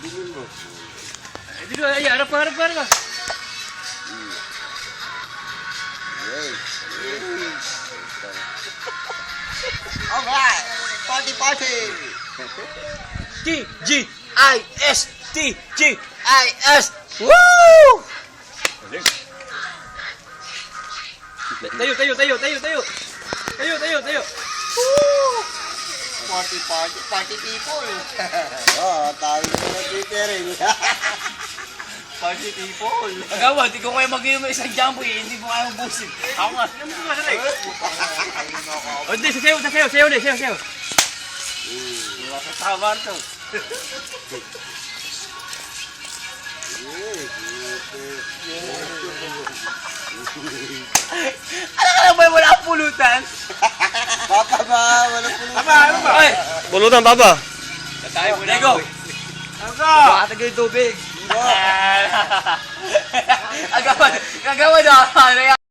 Bilhin mo. Dito, ay, harap ka. Yes. Alright! Party, party! T-G-I-S! T-G-I-S! Woo! Tayo. Party, party, party people! Tayo na nag-titering. Party people! Agawa, di ko kayo mag-inom isang jumbo eh. Hindi mo kaya mabusin. Ako nga. Ano mo masanay? O, hindi. Sasayaw. Makasama to. Ano ka lang ba wala ang pulutan? Papa ba? Wala po. Ano ba? Ay! Pulutan, Papa. Tayo muna. Lego! Ano ka? Baka tagay tubig. Agawan na.